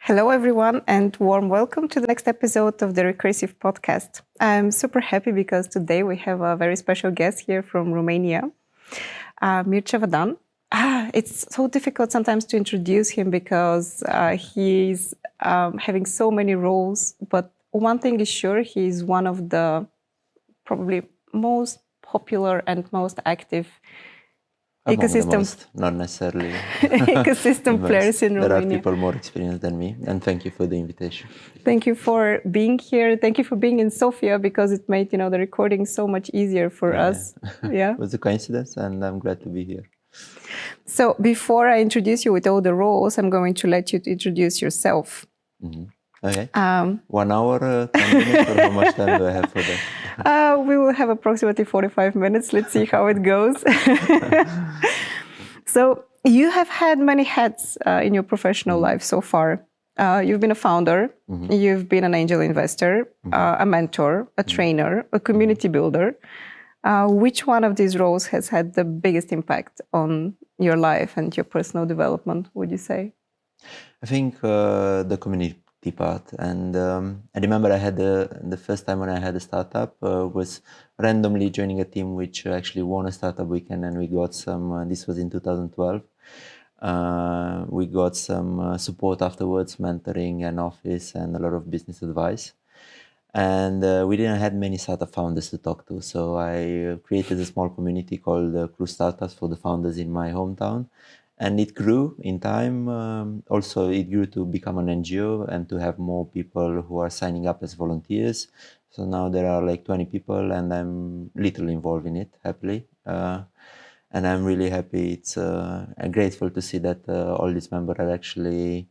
Hello, everyone, and warm welcome to the next episode of the Recursive podcast. I'm super happy because today we have a very special guest here from Romania, Mircea Vadan. It's so difficult sometimes to introduce him because he's having so many roles, but one thing is sure, he's one of the probably most popular and most active ecosystem, not necessarily ecosystem players in Romania. There are people more experienced than me, and thank you for the invitation. Thank you for being here. Thank you for being in Sofia because it made the recording so much easier for us. Yeah, it was a coincidence, and I'm glad to be here. So before I introduce you with all the roles, I'm going to let you introduce yourself. Mm-hmm. Okay. 1 hour, 10 minutes, or how much time do I have for that? We will have approximately 45 minutes. Let's see how it goes. So you have had many hats in your professional life so far. You've been a founder, you've been an angel investor, a mentor, a trainer, a community builder. Which one of these roles has had the biggest impact on your life and your personal development, would you say? I think the community part. And I remember I had the first time when I had a startup was randomly joining a team which actually won a startup weekend, and we got some, this was in 2012, we got some support afterwards, mentoring and office and a lot of business advice. And we didn't have many startup founders to talk to. So I created a small community called Crew Startups for the founders in my hometown. And it grew in time. Also, it grew to become an NGO and to have more people who are signing up as volunteers. So now there are like 20 people, and I'm literally involved in it, happily. And I'm really happy. It's grateful to see that all these members are actually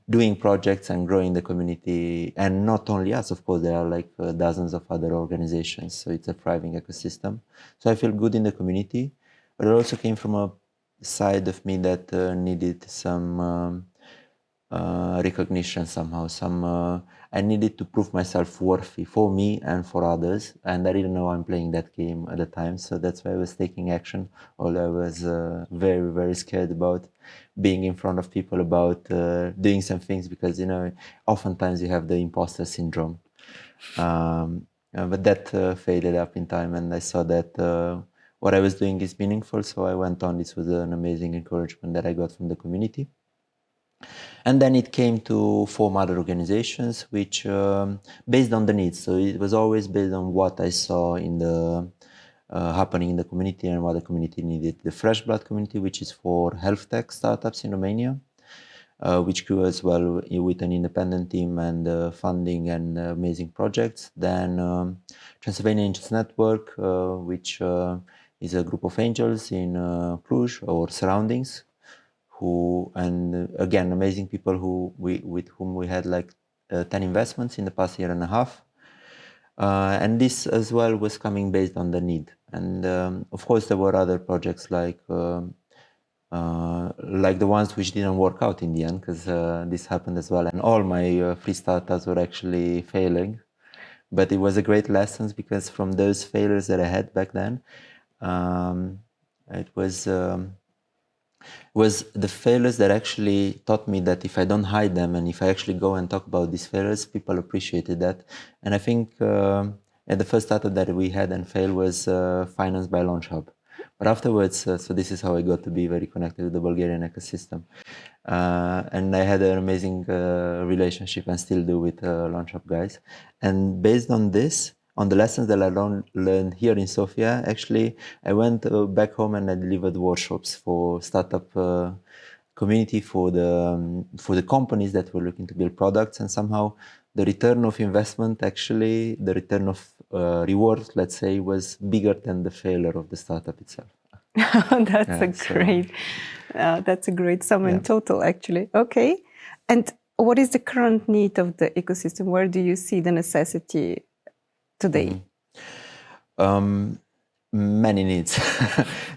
doing projects and growing the community. And not only us, of course, there are like dozens of other organizations. So it's a thriving ecosystem. So I feel good in the community, but it also came from a side of me that needed some recognition somehow. I needed to prove myself worthy for me and for others, and I didn't know I'm playing that game at the time. So that's why I was taking action. Although I was very, very scared about being in front of people, about doing some things, because oftentimes you have the imposter syndrome. But that faded up in time, and I saw that what I was doing is meaningful, so I went on. This was an amazing encouragement that I got from the community. And then it came to form other organizations, which based on the needs. So it was always based on what I saw in the happening in the community and what the community needed. The Fresh Blood community, which is for health tech startups in Romania, which grew as well with an independent team and funding and amazing projects. Then Transylvania Angels Network, which is a group of angels in Cluj or surroundings, and again, amazing people with whom we had like 10 investments in the past year and a half. And this as well was coming based on the need. And of course, there were other projects like the ones which didn't work out in the end, because this happened as well. And all my free startups were actually failing. But it was a great lesson, because from those failures that I had back then, it was the failures that actually taught me that if I don't hide them and if I actually go and talk about these failures, people appreciated that. And I think the first startup that we had and failed was financed by Launch Hub. But afterwards, so this is how I got to be very connected with the Bulgarian ecosystem. And I had an amazing relationship, and still do, with Launch Hub guys. And based on this, on the lessons that I learned here in Sofia, actually, I went back home and I delivered workshops for startup community, for the companies that were looking to build products. And somehow the return of investment, actually, the return of reward, let's say, was bigger than the failure of the startup itself. That's a great sum in total, actually. Okay. And what is the current need of the ecosystem? Where do you see the necessity today? Many needs.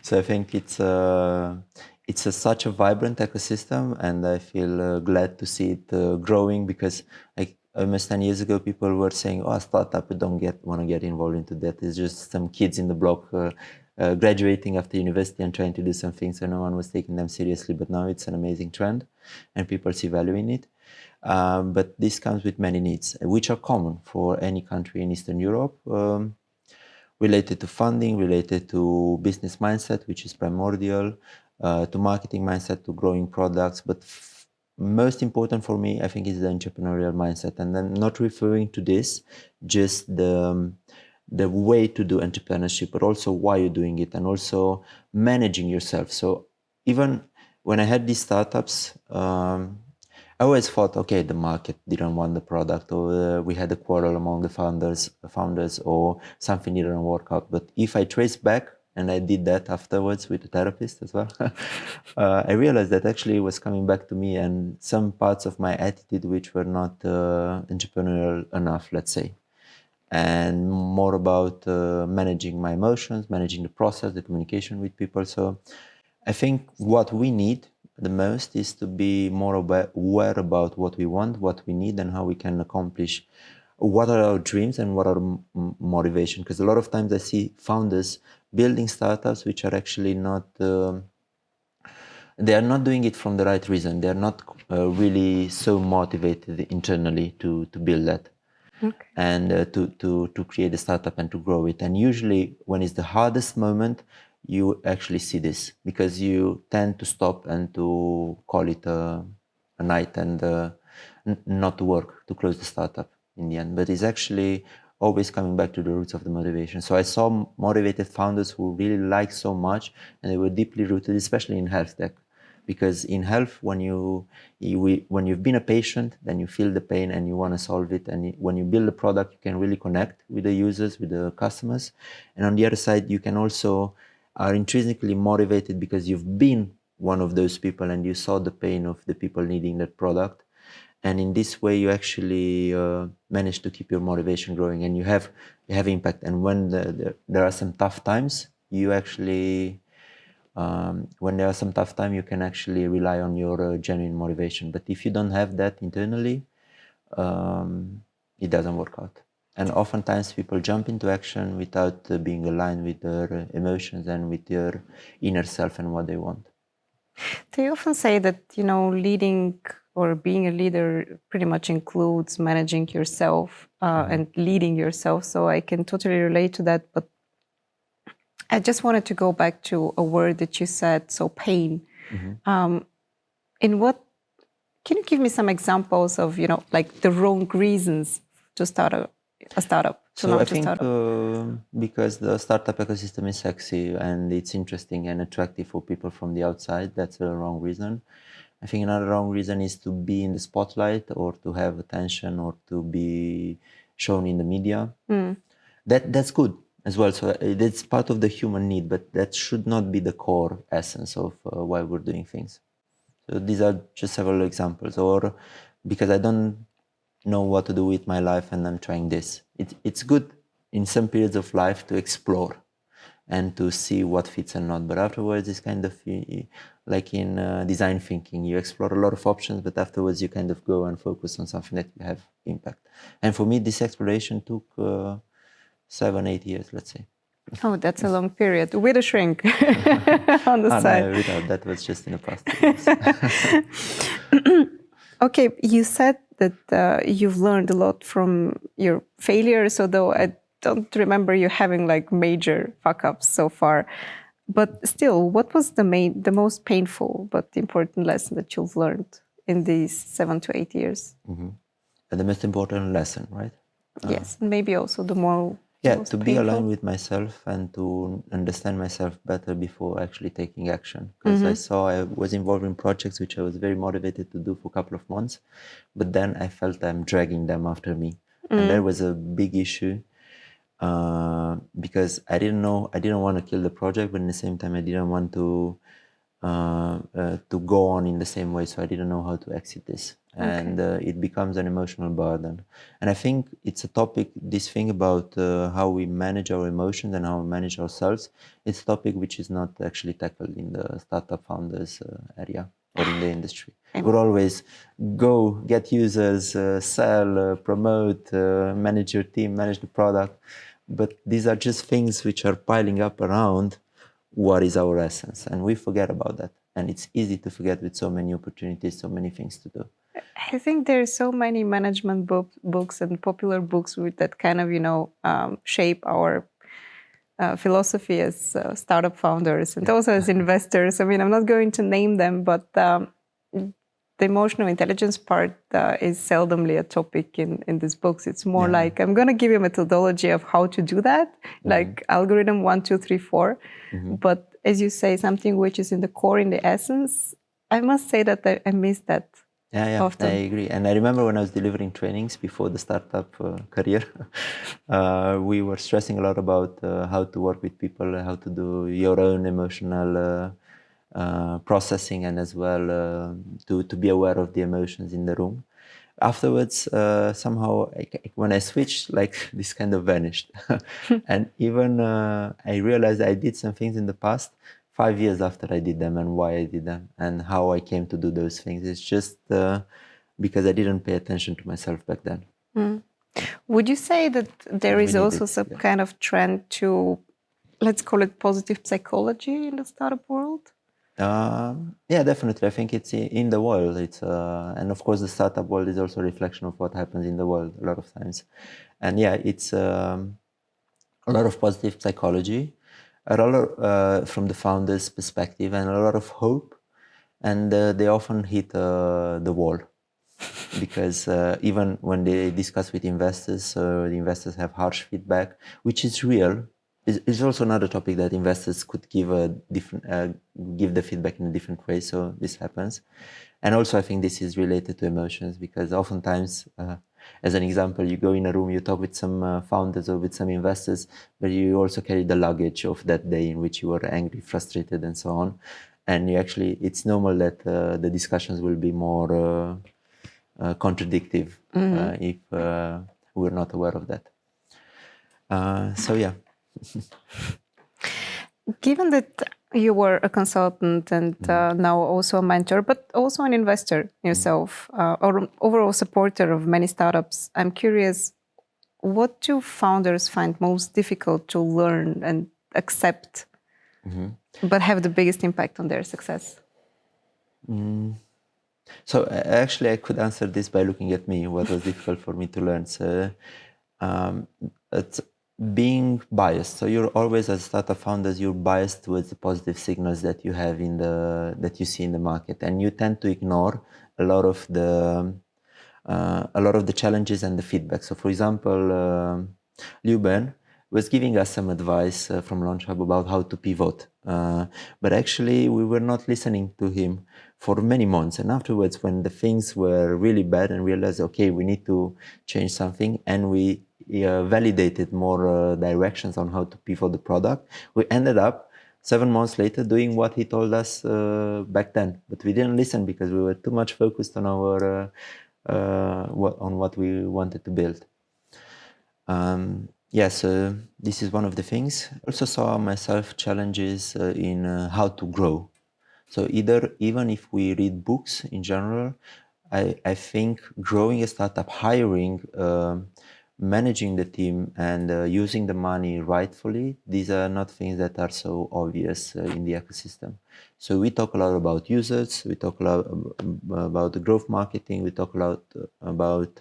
So I think it's such a vibrant ecosystem, and I feel glad to see it growing, because like almost 10 years ago, people were saying, "Oh, a startup, we don't want to get involved into that. It's just some kids in the block graduating after university and trying to do some things," so no one was taking them seriously. But now it's an amazing trend, and people see value in it. But this comes with many needs, which are common for any country in Eastern Europe, related to funding, related to business mindset, which is primordial, to marketing mindset, to growing products. But most important for me, I think, is the entrepreneurial mindset. And I'm not referring to this, just the way to do entrepreneurship, but also why you're doing it, and also managing yourself. So even when I had these startups, I always thought, okay, the market didn't want the product, or we had a quarrel among the founders, or something didn't work out. But if I trace back, and I did that afterwards with a therapist as well, I realized that actually it was coming back to me and some parts of my attitude which were not entrepreneurial enough, let's say, and more about managing my emotions, managing the process, the communication with people. So I think what we need the most is to be more aware about what we want, what we need, and how we can accomplish what are our dreams and what are motivation. Because a lot of times I see founders building startups which are actually not, they are not doing it from the right reason. They are not really so motivated internally to build that. Okay. And to create a startup and to grow it. And usually when it's the hardest moment, you actually see this, because you tend to stop and to call it a night and not to work, to close the startup in the end. But it's actually always coming back to the roots of the motivation. So I saw motivated founders who really liked so much, and they were deeply rooted, especially in health tech. Because in health, when you've been a patient, then you feel the pain and you want to solve it. And when you build a product, you can really connect with the users, with the customers. And on the other side, you can also are intrinsically motivated because you've been one of those people and you saw the pain of the people needing that product. And in this way, you actually manage to keep your motivation growing, and you have impact. And when there are some tough times, you actually... when there are some tough time, you can actually rely on your genuine motivation. But if you don't have that internally, it doesn't work out. And oftentimes people jump into action without being aligned with their emotions and with their inner self and what they want. They often say that, leading or being a leader pretty much includes managing yourself and leading yourself. So I can totally relate to that. But I just wanted to go back to a word that you said, so pain. Mm-hmm. Can you give me some examples of, like the wrong reasons to start a startup? So I think because the startup ecosystem is sexy and it's interesting and attractive for people from the outside, that's a wrong reason. I think another wrong reason is to be in the spotlight or to have attention or to be shown in the media. Mm. That's good as well. So it's part of the human need, but that should not be the core essence of why we're doing things. So these are just several examples. Or because I don't know what to do with my life and I'm trying this. It's good in some periods of life to explore and to see what fits and not. But afterwards, it's kind of like in design thinking. You explore a lot of options, but afterwards you kind of go and focus on something that you have impact. And for me, this exploration took 7-8 years, let's say. Oh, that's a long period. With a shrink on the side. No, without. That was just in the past. Okay, you said that you've learned a lot from your failures, although I don't remember you having like major fuck-ups so far. But still, what was the most painful but important lesson that you've learned in these 7 to 8 years? Mm-hmm. And the most important lesson, right? Yes, and maybe also the more... Yeah, to be aligned with myself and to understand myself better before actually taking action. Because I was involved in projects which I was very motivated to do for a couple of months, but then I felt I'm dragging them after me. And that was a big issue because I didn't want to kill the project, but at the same time, I didn't want to go on in the same way. So I didn't know how to exit this. And it becomes an emotional burden. And I think it's a topic, this thing about how we manage our emotions and how we manage ourselves, it's a topic which is not actually tackled in the startup founders area or in the industry. We're always go, get users, sell, promote, manage your team, manage the product. But these are just things which are piling up around what is our essence. And we forget about that. And it's easy to forget with so many opportunities, so many things to do. I think there's so many management books and popular books that kind of, shape our philosophy as startup founders and also as investors. I mean, I'm not going to name them, but the emotional intelligence part is seldomly a topic in these books. It's more like, I'm going to give you a methodology of how to do that, like algorithm 1, 2, 3, 4. But as you say, something which is in the core, in the essence, I must say that I miss that. Yeah, often. I agree. And I remember when I was delivering trainings before the startup career, we were stressing a lot about how to work with people, how to do your own emotional processing, and as well to be aware of the emotions in the room. Afterwards, somehow, when I switched, like this kind of vanished. And even I realized I did some things in the past 5 years after I did them, and why I did them and how I came to do those things. It's just because I didn't pay attention to myself back then. Would you say that there is also some kind of trend to, let's call it positive psychology in the startup world? Yeah, definitely. I think it's in the world. It's and of course the startup world is also a reflection of what happens in the world a lot of times. And yeah, it's a lot of positive psychology, a lot from the founder's perspective, and a lot of hope. And they often hit the wall because even when they discuss with investors, the investors have harsh feedback, which is real. It's also another topic that investors could give a different, give the feedback in a different way. So this happens, and also I think this is related to emotions because oftentimes, as an example, you go in a room, you talk with some founders or with some investors, but you also carry the luggage of that day in which you were angry, frustrated, and so on. And you actually, it's normal that the discussions will be more contradictive if we're not aware of that. So yeah. Given that you were a consultant and now also a mentor, but also an investor yourself, or overall supporter of many startups, I'm curious, what do founders find most difficult to learn and accept, but have the biggest impact on their success? So actually, I could answer this by looking at me. What was difficult for me to learn? So it's being biased. So you're always, as startup founders, you're biased towards the positive signals that you have that you see in the market, and you tend to ignore a lot of the challenges and the feedback. So, for example, Luben was giving us some advice from Launch Hub about how to pivot, but actually we were not listening to him for many months. And afterwards, when the things were really bad and realized, okay, we need to change something, and we validated more directions on how to pivot the product, we ended up 7 months later doing what he told us back then. But we didn't listen because we were too much focused on our on what we wanted to build. So this is one of the things. I also saw myself challenges in how to grow. So even if we read books in general, I think growing a startup, hiring, managing the team, and using the money rightfully, these are not things that are so obvious in the ecosystem. So we talk a lot about users, we talk a lot about the growth marketing, we talk a lot about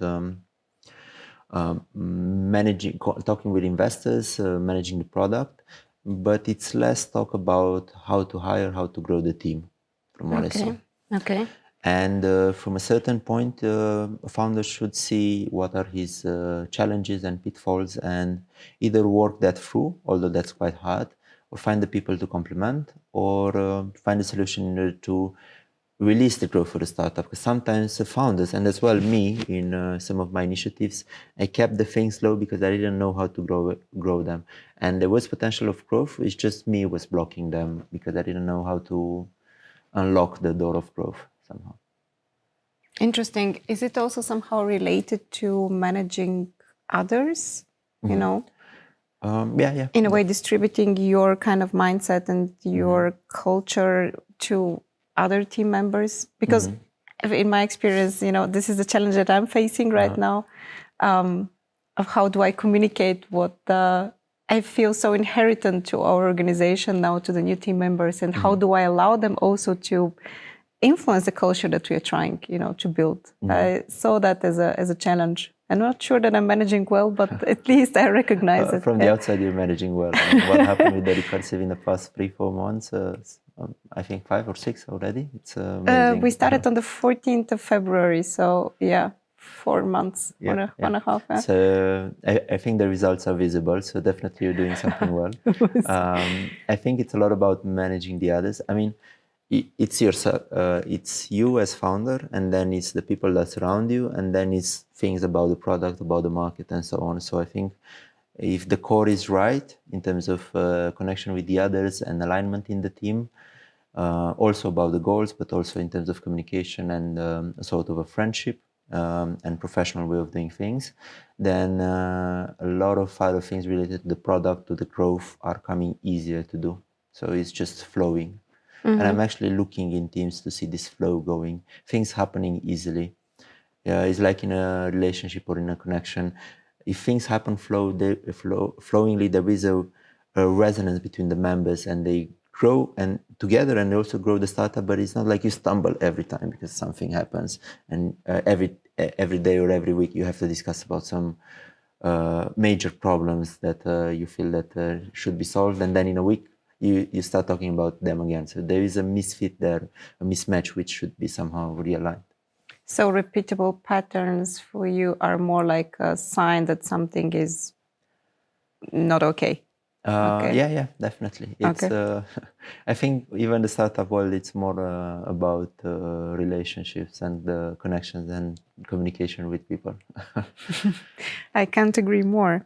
talking with investors, managing the product, but it's less talk about how to hire, how to grow the team, from what I saw. Okay. And from a certain point, a founder should see what are his challenges and pitfalls, and either work that through, although that's quite hard, or find the people to complement, or find a solution in order to release the growth for the startup. Because sometimes the founders, and as well me in some of my initiatives, I kept the things low because I didn't know how to grow them. And there was potential of growth, it's just me was blocking them because I didn't know how to unlock the door of growth somehow. Interesting. Is it also somehow related to managing others? You know? Yeah. In a way, distributing your kind of mindset and your culture to other team members? Because in my experience, this is the challenge that I'm facing right now, of how do I communicate what I feel so inherent to our organization now, to the new team members, and how do I allow them also to influence the culture that we are trying, to build. I saw that as a challenge. I'm not sure that I'm managing well, but at least I recognize it. From the outside, you're managing well. What happened with the Recursive in the past 3-4 months? I think 5 or 6 already. It's amazing. We started on the 14th of February, so 4 months, one and a half. Yeah. So I think the results are visible. So definitely you're doing something well. I think it's a lot about managing the others. I mean, it's yourself, it's you as founder, and then it's the people that surround you, and then it's things about the product, about the market, and so on. So I think if the core is right in terms of connection with the others and alignment in the team, also about the goals, but also in terms of communication and sort of a friendship and professional way of doing things, then a lot of other things related to the product, to the growth, are coming easier to do. So it's just flowing. And I'm actually looking in teams to see this flow going, things happening easily. It's like in a relationship or in a connection. If things happen flowingly, there is a resonance between the members, and they grow and together, and they also grow the startup. But it's not like you stumble every time because something happens, and every day or every week you have to discuss about some major problems that you feel that should be solved, and then in a week you start talking about them again. So there is a misfit there, a mismatch, which should be somehow realigned. So repeatable patterns for you are more like a sign that something is not okay. Yeah, definitely. It's I think even the startup world, it's more about relationships and connections and communication with people. I can't agree more.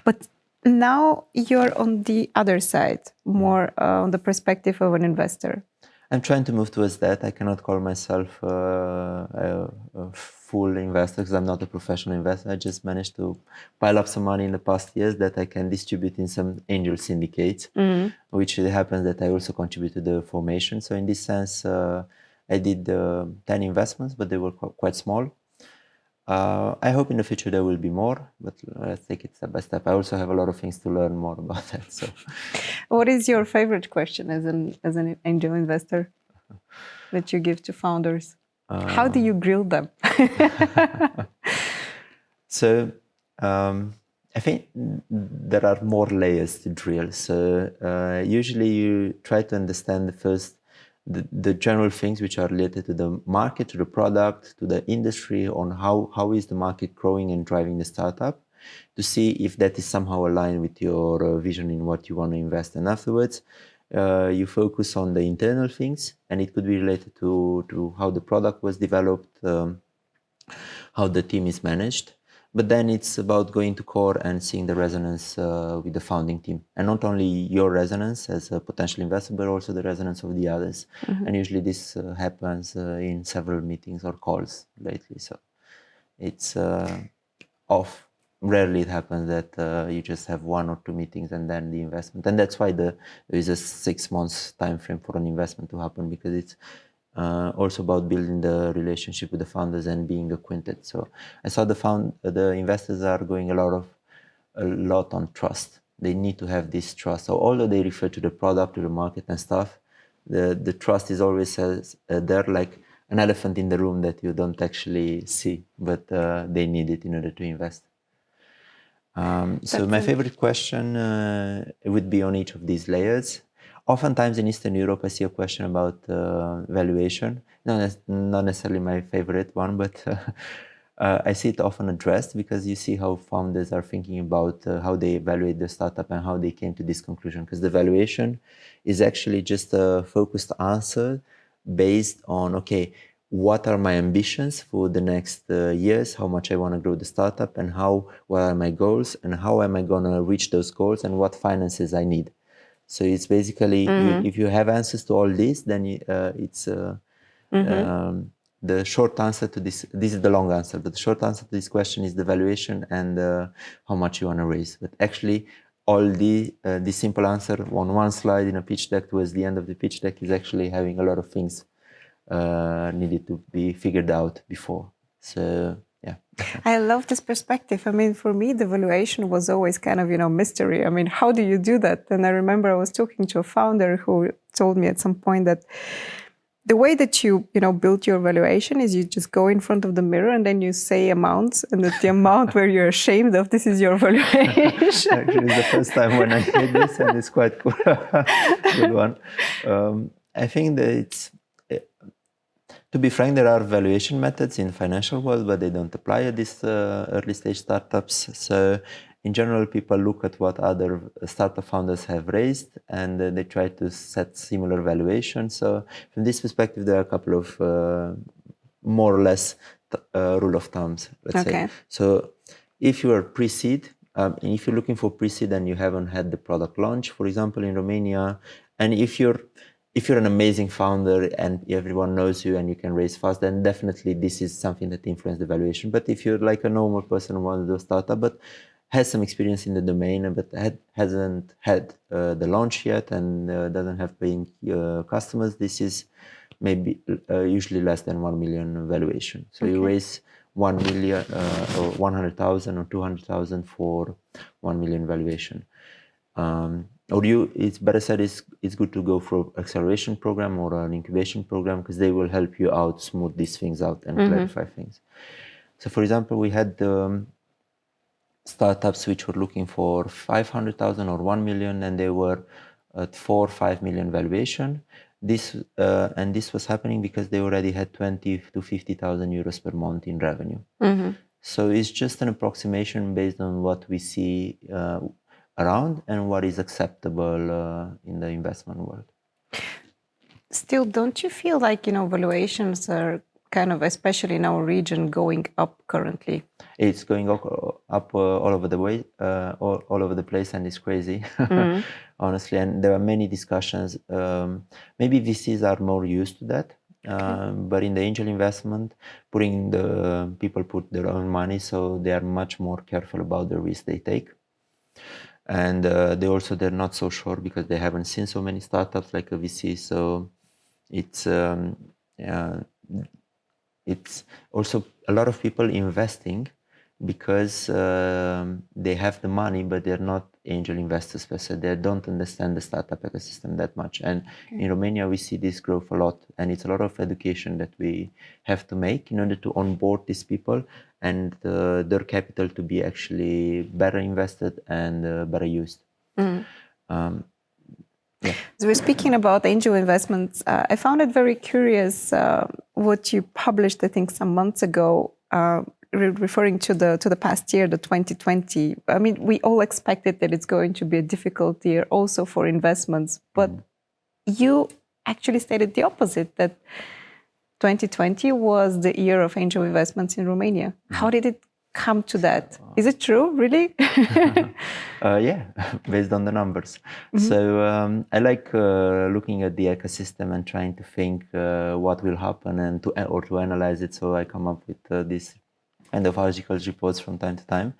But now you're on the other side, more on the perspective of an investor. I'm trying to move towards that. I cannot call myself a full investor because I'm not a professional investor. I just managed to pile up some money in the past years that I can distribute in some angel syndicates, which it happens that I also contribute to the formation. So in this sense, I did 10 investments, but they were quite small. I hope in the future there will be more, but let's take it step by step. I also have a lot of things to learn more about that. So, what is your favorite question as an angel investor that you give to founders? How do you grill them? So, I think there are more layers to drill. So usually you try to understand the general things which are related to the market, to the product, to the industry, on how is the market growing and driving the startup, to see if that is somehow aligned with your vision in what you want to invest. And afterwards, you focus on the internal things, and it could be related to how the product was developed, how the team is managed. But then it's about going to core and seeing the resonance with the founding team. And not only your resonance as a potential investor, but also the resonance of the others. And usually this happens in several meetings or calls lately. So it's off. Rarely it happens that you just have 1 or 2 meetings and then the investment. And that's why there is a 6 months time frame for an investment to happen, because it's also about building the relationship with the founders and being acquainted. So I saw the investors are going a lot on trust. They need to have this trust. So although they refer to the product, to the market and stuff, the trust is always there, like an elephant in the room that you don't actually see, but they need it in order to invest. So my favorite question would be on each of these layers. Oftentimes in Eastern Europe, I see a question about valuation. Not necessarily my favorite one, but I see it often addressed, because you see how founders are thinking about how they evaluate the startup and how they came to this conclusion. Because the valuation is actually just a focused answer based on, okay, what are my ambitions for the next years, how much I want to grow the startup, and what are my goals, and how am I going to reach those goals, and what finances I need. So it's basically, if you have answers to all this, then it's the short answer to this. This is the long answer, but the short answer to this question is the valuation and how much you want to raise. But actually, all the simple answer on one slide in a pitch deck towards the end of the pitch deck is actually having a lot of things needed to be figured out before. So yeah. I love this perspective. I mean, for me, the valuation was always kind of, mystery. I mean, how do you do that? And I remember I was talking to a founder who told me at some point that the way that you build your valuation is you just go in front of the mirror and then you say amounts, and that the amount where you're ashamed of, this is your valuation. Actually, it's the first time when I hear this, and it's quite cool. Good one. I think that it's, to be frank, there are valuation methods in the financial world, but they don't apply at these early stage startups. So in general, people look at what other startup founders have raised, and they try to set similar valuations. So from this perspective, there are a couple of more or less rule of thumbs, let's say. So if you are pre-seed, if you're looking for pre-seed and you haven't had the product launch, for example, in Romania, and if you're an amazing founder and everyone knows you and you can raise fast, then definitely this is something that influences the valuation. But if you're like a normal person who wants to do a startup, but has some experience in the domain, but hasn't had the launch yet and doesn't have paying customers, this is maybe usually less than 1 million valuation. So you raise 1 million or 100,000 or 200,000 for 1 million valuation. It's better said, it's good to go for acceleration program or an incubation program, because they will help you out, smooth these things out and clarify things. So for example, we had startups which were looking for 500,000 or 1 million, and they were at 4 or 5 million valuation. This was happening because they already had 20 to 50,000 euros per month in revenue. So it's just an approximation based on what we see around and what is acceptable in the investment world. Still, don't you feel like valuations are kind of, especially in our region, going up currently? It's going up all over the way, all over the place, and it's crazy, honestly. And there are many discussions. Maybe VCs are more used to that, but in the angel investment, people put their own money, so they are much more careful about the risk they take. And they're not so sure because they haven't seen so many startups like a VC. So it's also a lot of people investing because they have the money, but they're not angel investors per se. They don't understand the startup ecosystem that much. And in Romania, we see this growth a lot, and it's a lot of education that we have to make in order to onboard these people and their capital to be actually better invested and better used. So we're speaking about angel investments. I found it very curious what you published, I think, some months ago, referring to the past year, the 2020. I mean, we all expected that it's going to be a difficult year also for investments, but you actually stated the opposite, that 2020 was the year of angel investments in Romania. How did it come to that? Is it true, really? Yeah, based on the numbers. So I like looking at the ecosystem and trying to think what will happen and to analyze it. So I come up with this kind of article reports from time to time.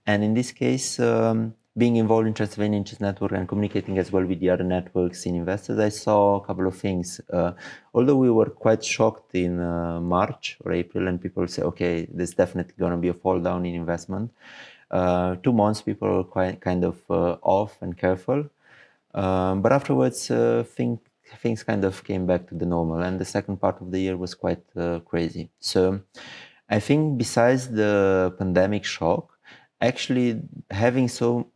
And in this case, being involved in Transylvania Angels Network and communicating as well with the other networks in investors, I saw a couple of things. Although we were quite shocked in March or April, and people say, okay, there's definitely going to be a fall down in investment. 2 months, people were quite kind of off and careful. But afterwards, things kind of came back to the normal. And the second part of the year was quite crazy. So I think besides the pandemic shock, actually having so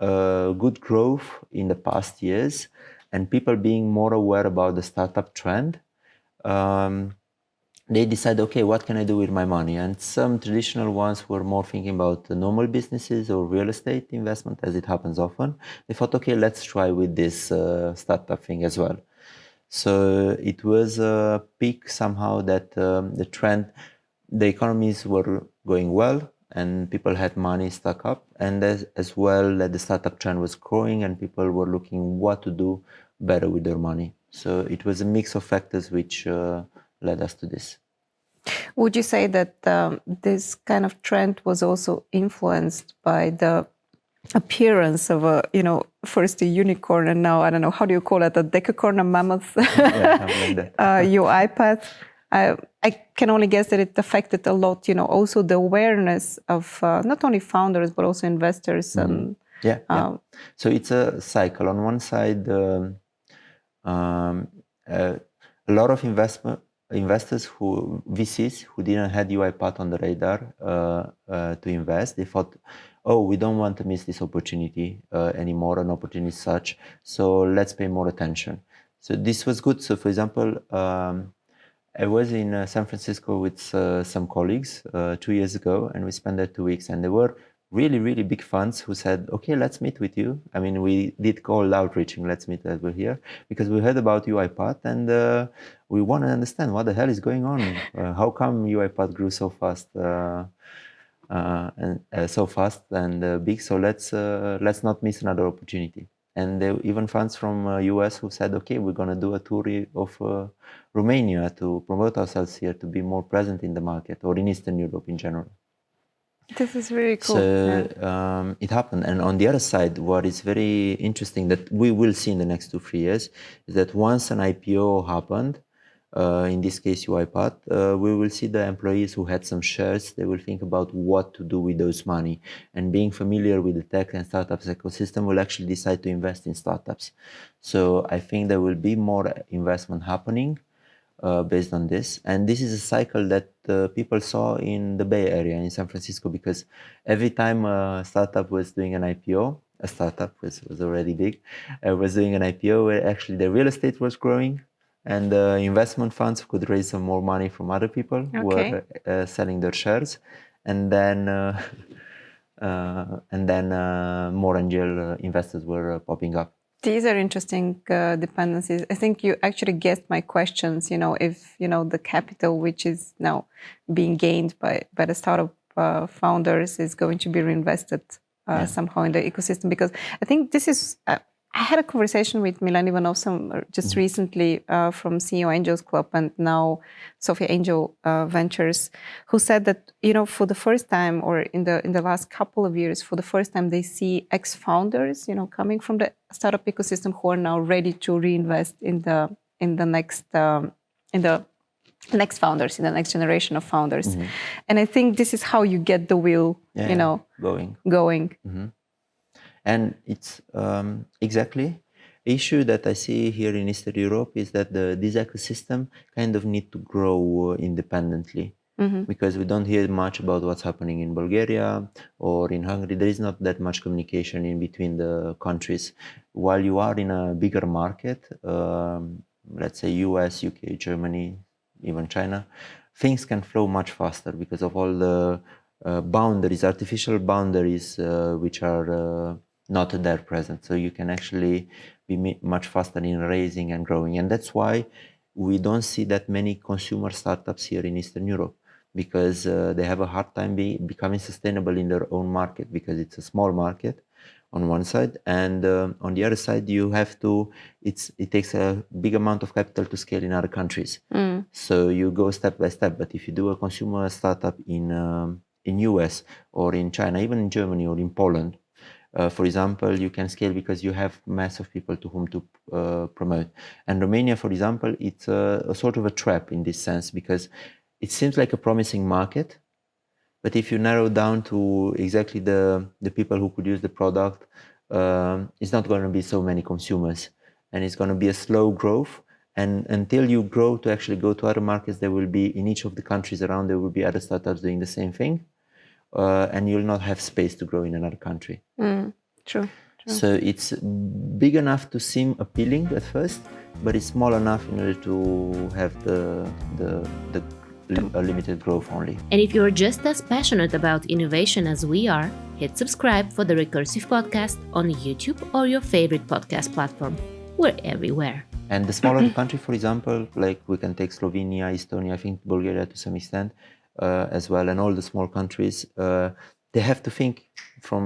good growth in the past years and people being more aware about the startup trend, they decide, okay, what can I do with my money? And some traditional ones were more thinking about the normal businesses or real estate investment, as it happens often. They thought, okay, let's try with this startup thing as well. So it was a peak somehow that the trend, the economies were going well and people had money stuck up, and as well that the startup trend was growing and people were looking what to do better with their money. So it was a mix of factors which led us to this. Would you say that this kind of trend was also influenced by the appearance of first a unicorn and now, I don't know, how do you call it, a decacorn, a mammoth, Something like that. UiPath? I can only guess that it affected a lot, also the awareness of not only founders, but also investors. And Yeah. So it's a cycle. On one side, a lot of investors VCs who didn't had UiPath on the radar to invest. They thought, oh, we don't want to miss this opportunity anymore, an opportunity such, so let's pay more attention. So this was good. So for example, I was in San Francisco with some colleagues 2 years ago, and we spent there 2 weeks, and there were really, really big funds who said, okay, let's meet with you. I mean, we did cold outreaching, let's meet over here, because we heard about UiPath, and we want to understand what the hell is going on. How come UiPath grew so fast and big? So let's not miss another opportunity. And there were even funds from US who said, okay, we're going to do a tour of Romania to promote ourselves here, to be more present in the market, or in Eastern Europe in general. This is really cool. So it happened. And on the other side, what is very interesting that we will see in the next 2-3 years is that once an IPO happened, in this case UiPath, we will see the employees who had some shares. They will think about what to do with those money, and being familiar with the tech and startups ecosystem will actually decide to invest in startups. So I think there will be more investment happening based on this, and this is a cycle that people saw in the Bay Area in San Francisco, because every time a startup was doing an IPO, a startup was already big, was doing an IPO where actually the real estate was growing, and investment funds could raise some more money from other people who were selling their shares, and then more angel investors were popping up. These are interesting dependencies. I think you actually guessed my questions. If the capital which is now being gained by the startup founders is going to be reinvested somehow in the ecosystem, because I think this is. I had a conversation with Milan Ivanov just recently from CEO Angels Club and now Sophia Angel Ventures, who said that for the first time, or in the last couple of years, for the first time they see ex-founders coming from the startup ecosystem who are now ready to reinvest in the next founders, in the next generation of founders. Mm-hmm. And I think this is how you get the wheel going. Mm-hmm. And it's exactly the issue that I see here in Eastern Europe is that this ecosystem kind of need to grow independently, because we don't hear much about what's happening in Bulgaria or in Hungary. There is not that much communication in between the countries. While you are in a bigger market, let's say US, UK, Germany, even China, things can flow much faster because of all the boundaries, artificial boundaries, which are not there present. So you can actually be much faster in raising and growing. And that's why we don't see that many consumer startups here in Eastern Europe, because they have a hard time becoming sustainable in their own market, because it's a small market on one side, and on the other side it takes a big amount of capital to scale in other countries. So you go step by step. But if you do a consumer startup in US or in China, even in Germany or in Poland, for example, you can scale because you have mass of people to whom to promote. And Romania, for example, it's a sort of a trap in this sense, because it seems like a promising market, but if you narrow down to exactly the people who could use the product, it's not going to be so many consumers, and it's going to be a slow growth. And until you grow to actually go to other markets, there will be, in each of the countries around, there will be other startups doing the same thing. And you'll not have space to grow in another country. True. So it's big enough to seem appealing at first, but it's small enough in order to have a limited growth only. And if you're just as passionate about innovation as we are, hit subscribe for the Recursive podcast on YouTube or your favorite podcast platform. We're everywhere. And the smaller the country, for example, like we can take Slovenia, Estonia, I think Bulgaria to some extent, as well, and all the small countries, they have to think from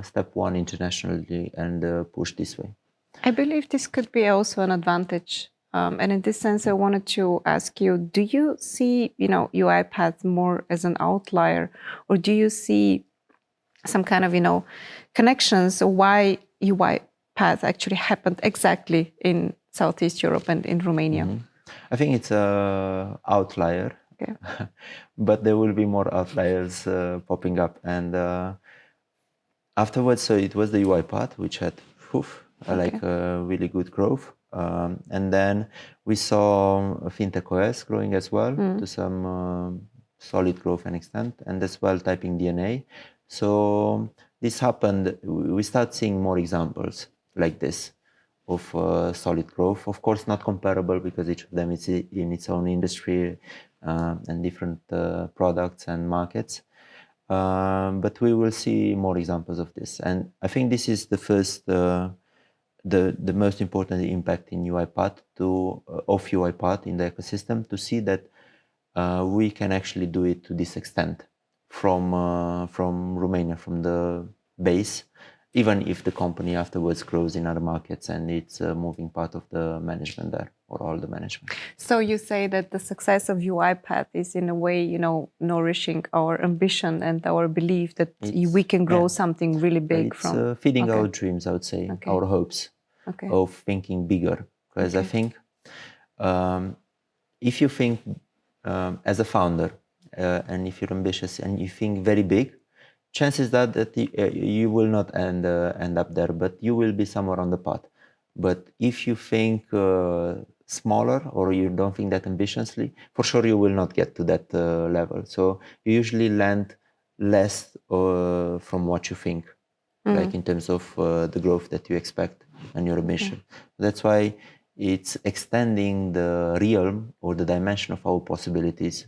step one internationally and push this way. I believe this could be also an advantage. And in this sense, I wanted to ask you, do you see, UiPath more as an outlier, or do you see some kind of, connections why UiPath actually happened exactly in Southeast Europe and in Romania? I think it's an outlier. Okay. But there will be more outliers popping up, and afterwards, so it was the UiPath which had really good growth. And then we saw FinTech OS growing as well to some solid growth and extent, and as well Typing DNA. So this happened. We start seeing more examples like this of solid growth. Of course, not comparable because each of them is in its own industry and different products and markets. But we will see more examples of this. And I think this is the first, the most important impact in UiPath of UiPath in the ecosystem, to see that we can actually do it to this extent from Romania, from the base, even if the company afterwards grows in other markets and it's a moving part of the management there, or all the management. So you say that the success of UiPath is in a way, nourishing our ambition and our belief that we can grow something really big it's feeding our dreams, I would say, our hopes of thinking bigger. Because I think if you think as a founder and if you're ambitious and you think very big, chances are that you will not end up there, but you will be somewhere on the path. But if you think smaller, or you don't think that ambitiously, for sure you will not get to that level. So you usually land less from what you think, like in terms of the growth that you expect and your ambition. That's why it's extending the realm or the dimension of our possibilities.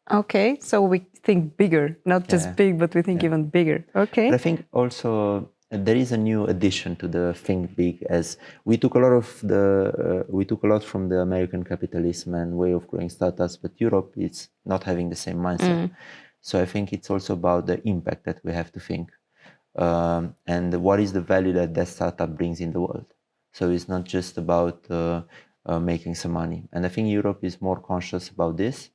Okay, so we think bigger, not just big, but we think even bigger. Okay. But I think also there is a new addition to the think big, as we took a lot from the American capitalism and way of growing startups, but Europe is not having the same mindset. So I think it's also about the impact that we have to think, and what is the value that startup brings in the world. So it's not just about making some money. And I think Europe is more conscious about this.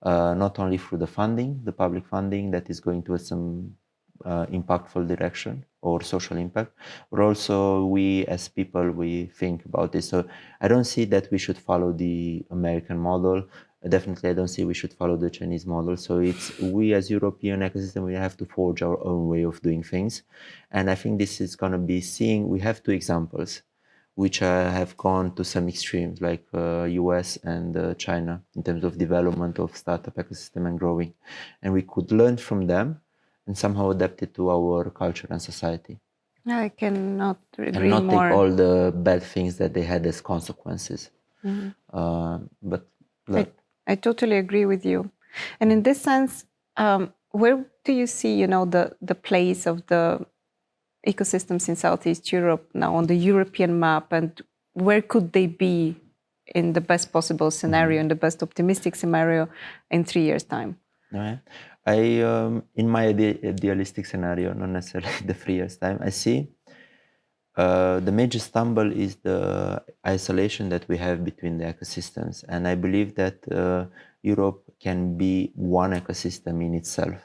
Not only through the funding, the public funding that is going towards some impactful direction or social impact, but also we as people, we think about this. So I don't see that we should follow the American model. Definitely, I don't see we should follow the Chinese model. So it's we as European ecosystem, we have to forge our own way of doing things. And I think this is going to be we have two examples which have gone to some extremes, like US and China, in terms of development of startup ecosystem and growing. And we could learn from them and somehow adapt it to our culture and society. I cannot agree more. And not take all the bad things that they had as consequences. But I totally agree with you. And in this sense, where do you see, the place of the ecosystems in Southeast Europe now on the European map, and where could they be in the best possible scenario, in the best optimistic scenario in 3 years' time? In my idealistic scenario, not necessarily the 3 years' time, I see the major stumble is the isolation that we have between the ecosystems. And I believe that Europe can be one ecosystem in itself.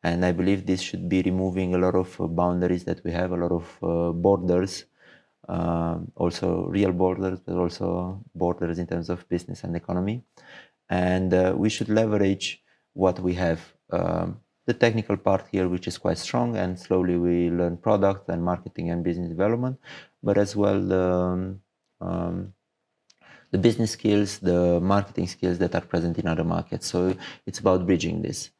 And I believe this should be removing a lot of boundaries that we have, a lot of borders, also real borders, but also borders in terms of business and economy. And we should leverage what we have. The technical part here, which is quite strong, and slowly we learn product and marketing and business development, but as well the business skills, the marketing skills that are present in other markets. So it's about bridging this.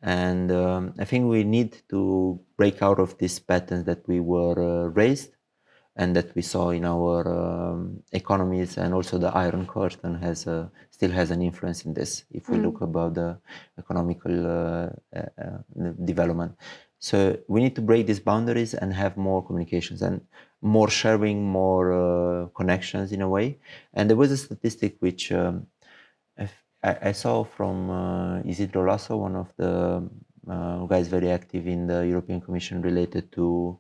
And I think we need to break out of these patterns that we were raised and that we saw in our economies, and also the Iron Curtain still has an influence in this, if we look about the economical development. So we need to break these boundaries and have more communications and more sharing, more connections in a way. And there was a statistic which I saw from Isidro Lasso, one of the guys very active in the European Commission related to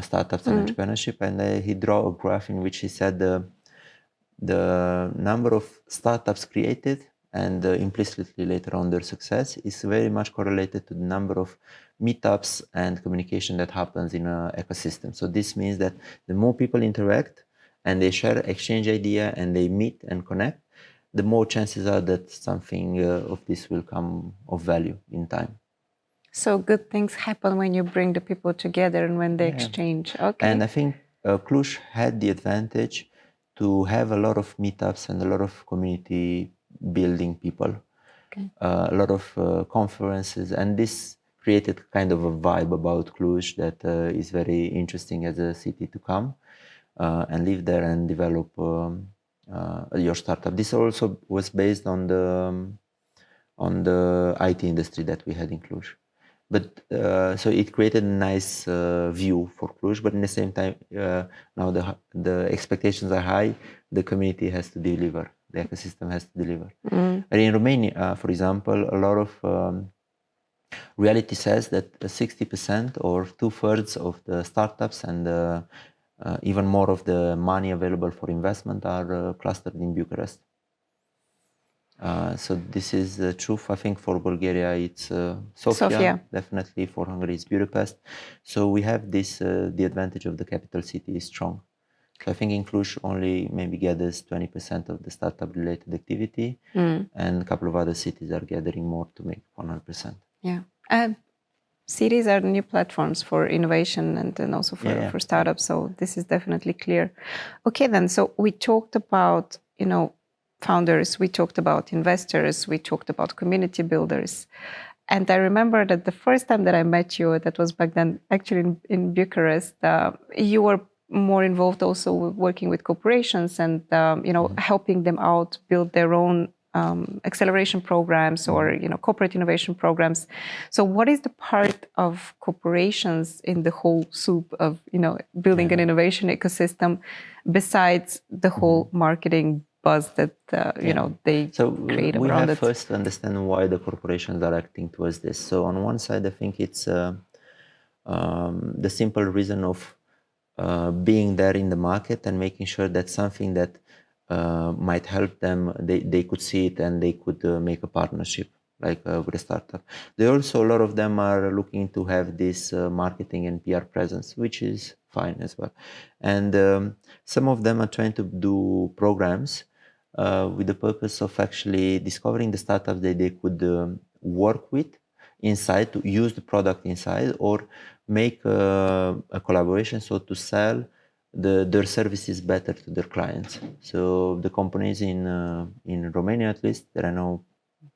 startups and entrepreneurship, and he drew a graph in which he said the number of startups created and implicitly later on their success is very much correlated to the number of meetups and communication that happens in an ecosystem. So this means that the more people interact and they share, exchange idea, and they meet and connect, the more chances are that something of this will come of value in time. So good things happen when you bring the people together and when they exchange. Okay. And I think Cluj had the advantage to have a lot of meetups and a lot of community building people, a lot of conferences, and this created kind of a vibe about Cluj that is very interesting as a city to come and live there and develop your startup. This also was based on the IT industry that we had in Cluj. But so it created a nice view for Cluj, but in the same time, now the expectations are high. The community has to deliver. The ecosystem has to deliver. And in Romania, for example, a lot of reality says that 60% or 2/3 of the startups and even more of the money available for investment are clustered in Bucharest. So this is the truth. I think for Bulgaria it's Sofia. Definitely for Hungary it's Budapest. So we have this, the advantage of the capital city is strong. So I think in Cluj only maybe gathers 20% of the startup related activity, and a couple of other cities are gathering more to make 100%. Yeah. Cities are new platforms for innovation and then also for startups. So this is definitely clear. Okay, then. So we talked about, founders, we talked about investors, we talked about community builders. And I remember that the first time that I met you, that was back then actually in Bucharest, you were more involved also with working with corporations and, helping them out build their own acceleration programs or, corporate innovation programs. So what is the part of corporations in the whole soup of, building an innovation ecosystem besides the whole marketing buzz that they create around it? We have first to understand why the corporations are acting towards this. So on one side, I think it's the simple reason of being there in the market and making sure that something that might help them, they could see it and they could make a partnership like with a startup. They also, a lot of them are looking to have this marketing and PR presence, which is fine as well. And some of them are trying to do programs with the purpose of actually discovering the startups that they could work with inside, to use the product inside, or make a collaboration, so to sell their services better to their clients. So the companies in Romania, at least, that I know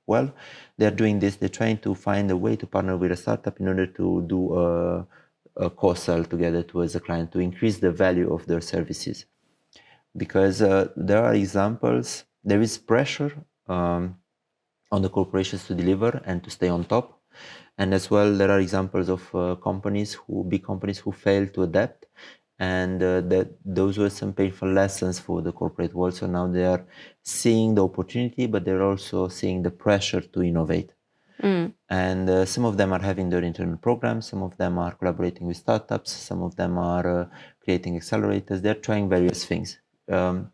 well, they are doing this. They're trying to find a way to partner with a startup in order to do a co-sell together towards the client to increase the value of their services. Because there are examples, there is pressure on the corporations to deliver and to stay on top. And as well, there are examples of big companies who fail to adapt. And those were some painful lessons for the corporate world. So now they are seeing the opportunity, but they're also seeing the pressure to innovate. And some of them are having their internal programs. Some of them are collaborating with startups. Some of them are creating accelerators. They're trying various things. Time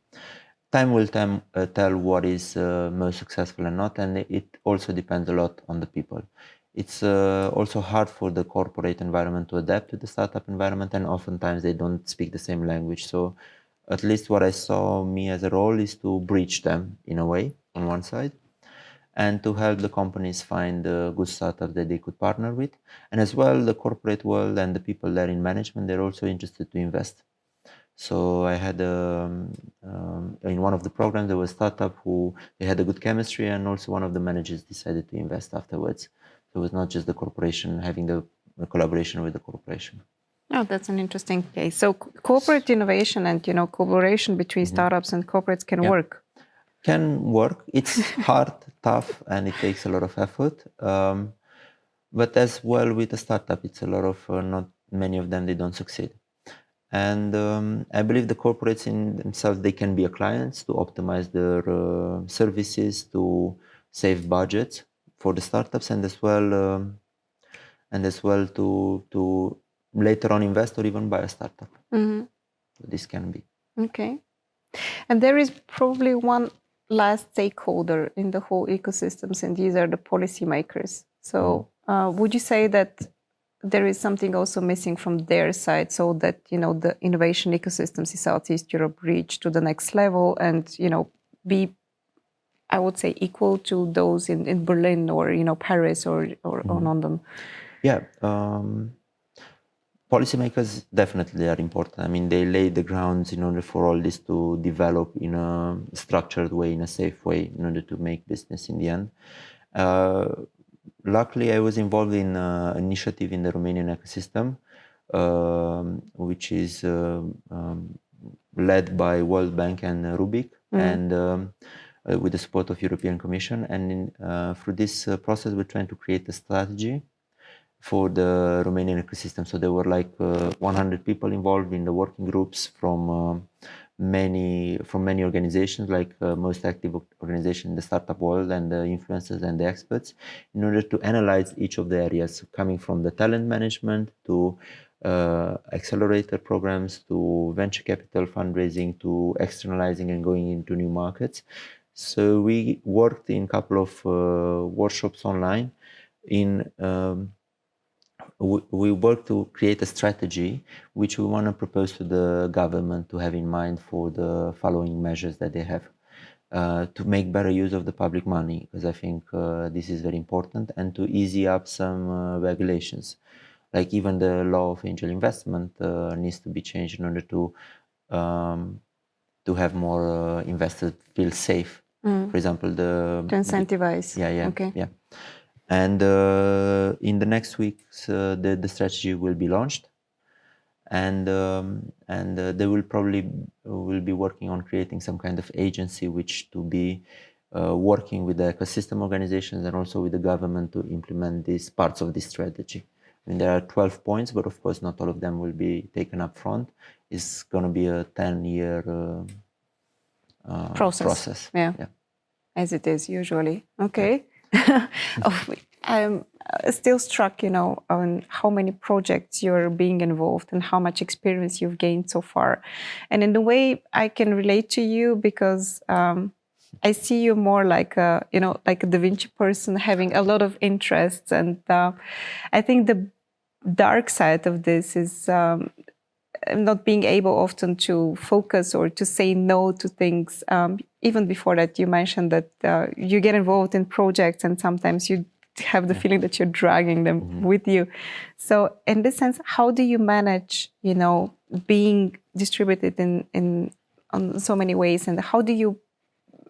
will tell what is most successful and not. And it also depends a lot on the people. It's also hard for the corporate environment to adapt to the startup environment, and oftentimes they don't speak the same language. So at least what I saw me as a role is to bridge them in a way on one side, and to help the companies find good startups that they could partner with. And as well, the corporate world and the people there in management, they're also interested to invest. So I had in one of the programs, there was a startup who they had a good chemistry, and also one of the managers decided to invest afterwards. So it was not just the corporation having the collaboration with the corporation. Oh, that's an interesting case. So corporate innovation and collaboration between startups and corporates can work. Can work. It's hard, tough, and it takes a lot of effort. But as well with a startup, it's a lot of not many of them, they don't succeed. And I believe the corporates in themselves, they can be a clients to optimize their services, to save budgets for the startups, and as well to later on invest or even buy a startup. So this can be. Okay. And there is probably one last stakeholder in the whole ecosystems, and these are the policymakers. So would you say that there is something also missing from their side, so that the innovation ecosystems in Southeast Europe reach to the next level and be, I would say, equal to those in Berlin or Paris or London? Yeah, Policymakers definitely are important. I mean, they lay the grounds in order for all this to develop in a structured way, in a safe way, in order to make business in the end. Luckily, I was involved in an initiative in the Romanian ecosystem, which is led by World Bank and Rubik, and with the support of European Commission. And through this process, we're trying to create a strategy for the Romanian ecosystem. So there were like 100 people involved in the working groups from many organizations, like most active organization in the startup world, and the influencers and the experts, in order to analyze each of the areas, coming from the talent management to accelerator programs, to venture capital fundraising, to externalizing and going into new markets. So we worked in a couple of workshops online. We work to create a strategy which we want to propose to the government to have in mind for the following measures that they have to make better use of the public money, because I think this is very important, and to easy up some regulations. Like even the law of angel investment needs to be changed in order to have more investors feel safe. For example, to incentivize. Yeah. And in the next weeks, the strategy will be launched, and they will be working on creating some kind of agency which to be working with the ecosystem organizations and also with the government to implement these parts of this strategy. I mean, there are 12 points, but of course not all of them will be taken up front. It's going to be a 10-year process. Yeah, as it is usually. Okay. Yeah. I'm still struck, on how many projects you're being involved and how much experience you've gained so far. And in a way, I can relate to you because I see you more like a Da Vinci person, having a lot of interests. And I think the dark side of this is not being able often to focus or to say no to things. Even before that, you mentioned that you get involved in projects and sometimes you have the feeling that you're dragging them with you. So in this sense, how do you manage, being distributed on so many ways, and how do you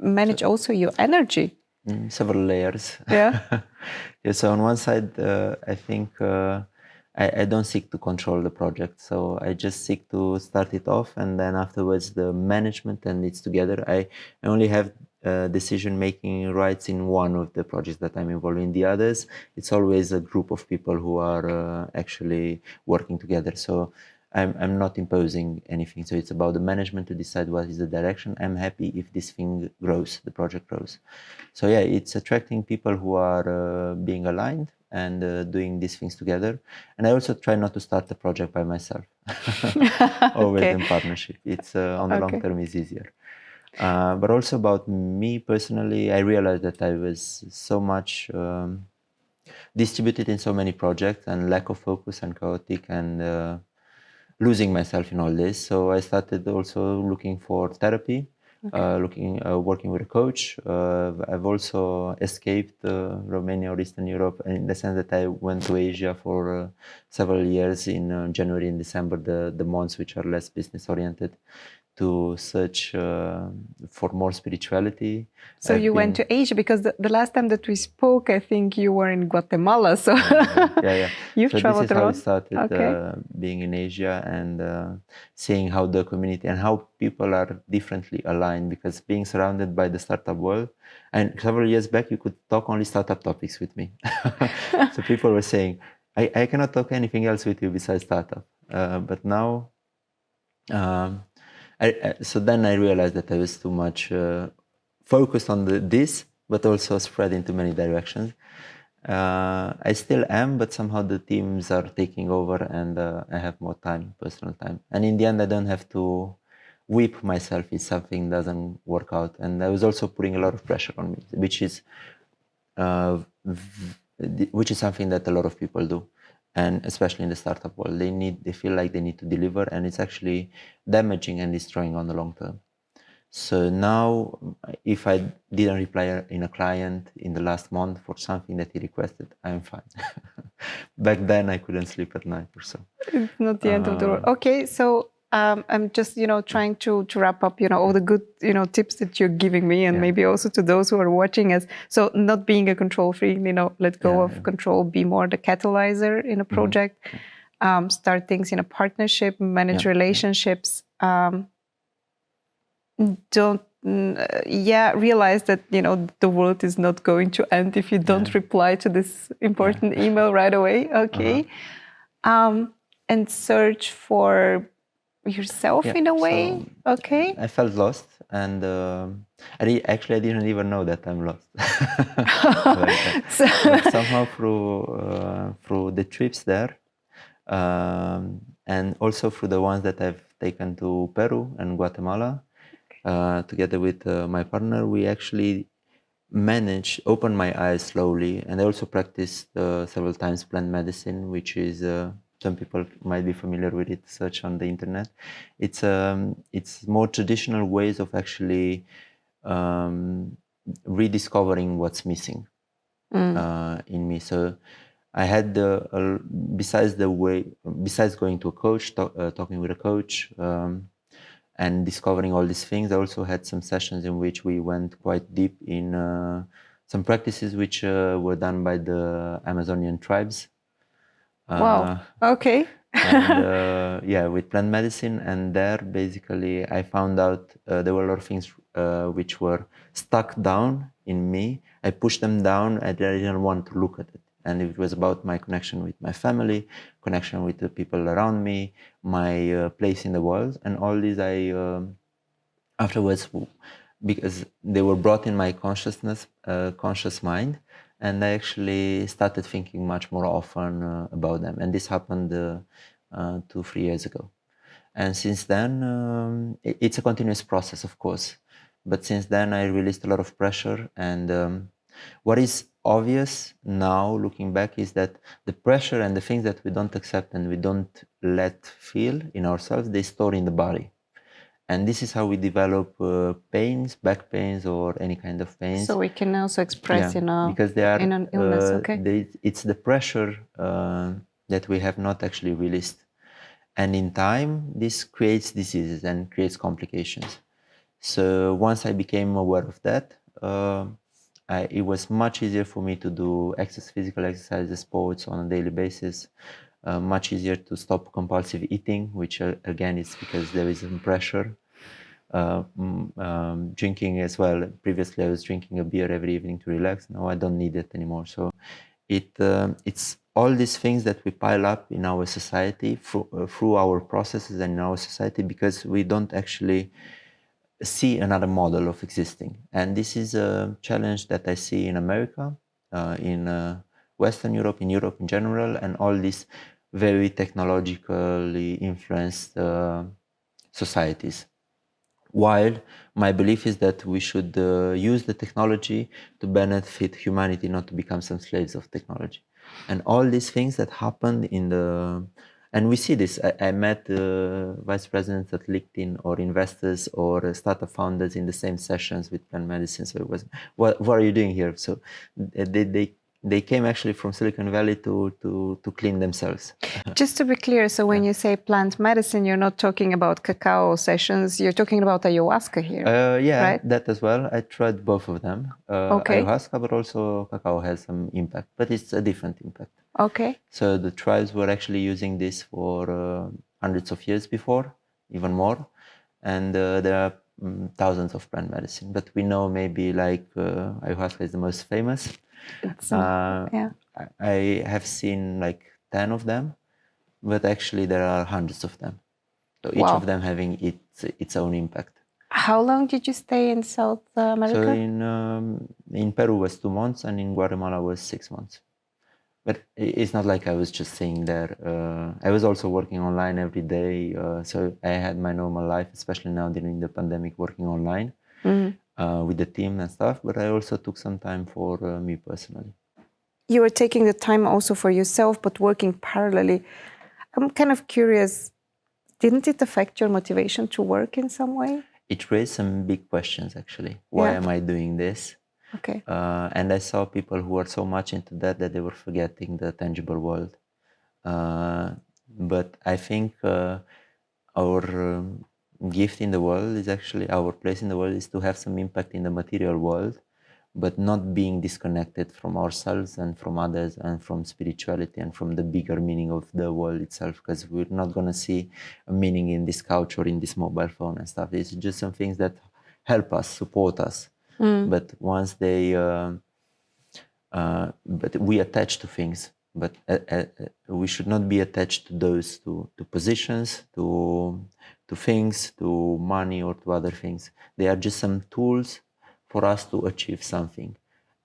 manage also your energy? Several layers. Yeah. Yeah. So on one side, I think I don't seek to control the project. So I just seek to start it off, and then afterwards the management and it's together. I only have decision-making rights in one of the projects that I'm involved in. The others, it's always a group of people who are actually working together. So I'm not imposing anything. So it's about the management to decide what is the direction. I'm happy if this thing grows, the project grows. So yeah, it's attracting people who are being aligned and doing these things together. And I also try not to start the project by myself. Always in partnership. It's on the long term is easier. But also about me personally, I realized that I was so much distributed in so many projects and lack of focus and chaotic and losing myself in all this. So I started also looking for therapy, working with a coach. I've also escaped Romania or Eastern Europe in the sense that I went to Asia for several years in January and December, the months which are less business oriented, to search for more spirituality. So you went to Asia because the last time that we spoke, I think you were in Guatemala. So yeah. You've so traveled this is how around. it started, being in Asia and seeing how the community and how people are differently aligned, because being surrounded by the startup world, and several years back you could talk only startup topics with me. So people were saying, I cannot talk anything else with you besides startup. But now, so then I realized that I was too much focused on this, but also spread into many directions. I still am, but somehow the teams are taking over and I have more time, personal time. And in the end, I don't have to whip myself if something doesn't work out. And I was also putting a lot of pressure on me, which is something that a lot of people do. And especially in the startup world, they feel like they need to deliver, and it's actually damaging and destroying on the long term. So now, if I didn't reply in a client in the last month for something that he requested, I'm fine. back then I couldn't sleep at night or so. It's not the end of the world. Okay, so I'm just, trying to wrap up, all the good, tips that you're giving me, and maybe also to those who are watching us. So not being a control freak, let go of control, be more the catalyzer in a project, start things in a partnership, manage relationships. Don't realize that the world is not going to end if you don't reply to this important email right away. Okay. And search for yourself in a way. So okay. I felt lost, and I didn't even know that I'm lost. But somehow through the trips there, and also through the ones that I've taken to Peru and Guatemala, together with my partner, we actually open my eyes slowly. And I also practiced several times plant medicine, which is some people might be familiar with it. Search on the internet. It's more traditional ways of actually rediscovering what's missing in me. So I had besides going to a coach, talking with a coach, and discovering all these things, I also had some sessions in which we went quite deep in some practices which were done by the Amazonian tribes. Wow. Okay. And, with plant medicine, and there basically I found out there were a lot of things which were stuck down in me. I pushed them down, and I didn't want to look at it. And it was about my connection with my family, connection with the people around me, my place in the world, and all these I afterwards, because they were brought in my conscious mind, and I actually started thinking much more often about them. And this happened 2-3 years ago. And since then, it's a continuous process, of course. But since then, I released a lot of pressure. And what is obvious now, looking back, is that the pressure and the things that we don't accept and we don't let feel in ourselves, they store in the body. And this is how we develop pains, back pains, or any kind of pains. So we can also express because they are, in an illness. Okay. It's the pressure that we have not actually released. And in time, this creates diseases and creates complications. So once I became aware of that, it was much easier for me to do physical exercises, sports on a daily basis. Much easier to stop compulsive eating, which again is because there is some pressure. Drinking as well. Previously, I was drinking a beer every evening to relax. Now I don't need it anymore. So it's all these things that we pile up in our society through our processes and in our society, because we don't actually see another model of existing. And this is a challenge that I see in America, in Western Europe, in Europe in general, and all these very technologically influenced societies. While my belief is that we should use the technology to benefit humanity, not to become some slaves of technology. And all these things that happened and we see this. I met vice presidents at LinkedIn, or investors, or startup founders in the same sessions with plant medicine. So it was, what are you doing here? So they came actually from Silicon Valley to clean themselves. Just to be clear, so when you say plant medicine, you're not talking about cacao sessions, you're talking about ayahuasca here, right? That as well. I tried both of them. Ayahuasca, but also cacao has some impact, but it's a different impact. Okay. So the tribes were actually using this for hundreds of years before, even more. And there are thousands of plant medicine, but we know maybe like ayahuasca is the most famous. I have seen like 10 of them, but actually there are hundreds of them. So each of them having its own impact. How long did you stay in South America? So in Peru was 2 months, and in Guatemala was 6 months. But it's not like I was just staying there. I was also working online every day. So I had my normal life, especially now during the pandemic, working online. With the team and stuff, but I also took some time for me personally. You were taking the time also for yourself, but working parallelly. I'm kind of curious, didn't it affect your motivation to work in some way? It raised some big questions, actually. Why am I doing this? Okay. And I saw people who were so much into that they were forgetting the tangible world. But I think our gift in the world is actually, our place in the world is to have some impact in the material world, but not being disconnected from ourselves and from others and from spirituality and from the bigger meaning of the world itself, because we're not going to see a meaning in this couch or in this mobile phone and stuff. It's just some things that help us, support us. But once they, but we attach to things, but we should not be attached to those, to positions, to things, to money, or to other things. They are just some tools for us to achieve something.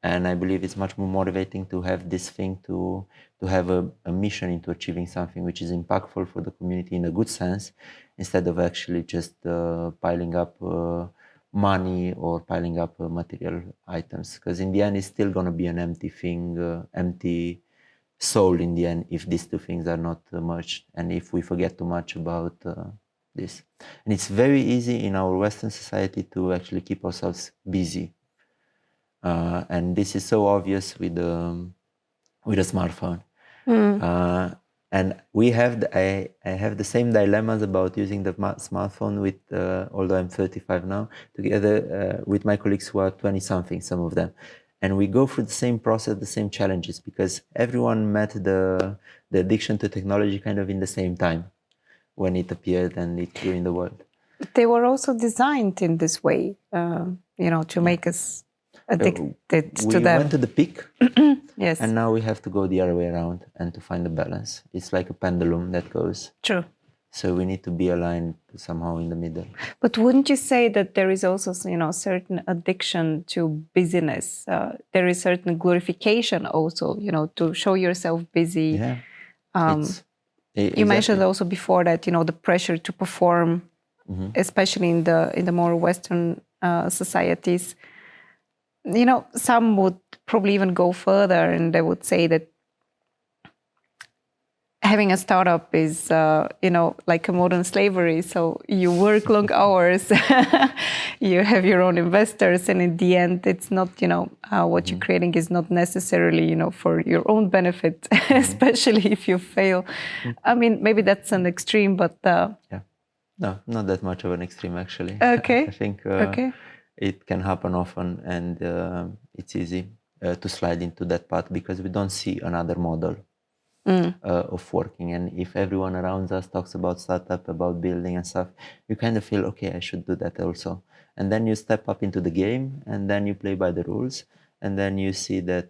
And I believe it's much more motivating to have this thing, to have a mission into achieving something which is impactful for the community in a good sense, instead of actually just piling up money or piling up material items. Because in the end, it's still going to be an empty thing, empty soul in the end, if these two things are not merged, and if we forget too much about this. And it's very easy in our Western society to actually keep ourselves busy. And this is so obvious with a smartphone. And we have I have the same dilemmas about using the smartphone with, although I'm 35 now, together with my colleagues who are 20-something, some of them. And we go through the same process, the same challenges, because everyone met the addiction to technology kind of in the same time when it appeared and it grew in the world. They were also designed in this way, to make us addicted to them. We went to the peak, yes, and now we have to go the other way around and to find a balance. It's like a pendulum that goes. True. So we need to be aligned somehow in the middle. But wouldn't you say that there is also, certain addiction to busyness? There is certain glorification also, to show yourself busy. Yeah. You mentioned also before that, the pressure to perform, especially in the more Western societies. Some would probably even go further, and they would say that having a startup is, like a modern slavery. So you work long hours, you have your own investors, and in the end, it's not, what you're creating is not necessarily, for your own benefit, especially if you fail. I mean, maybe that's an extreme, but... Yeah. No, not that much of an extreme, actually. Okay. I think it can happen often, and it's easy to slide into that path because we don't see another model of working. And if everyone around us talks about startup, about building and stuff, you kind of feel, okay, I should do that also. And then you step up into the game, and then you play by the rules, and then you see that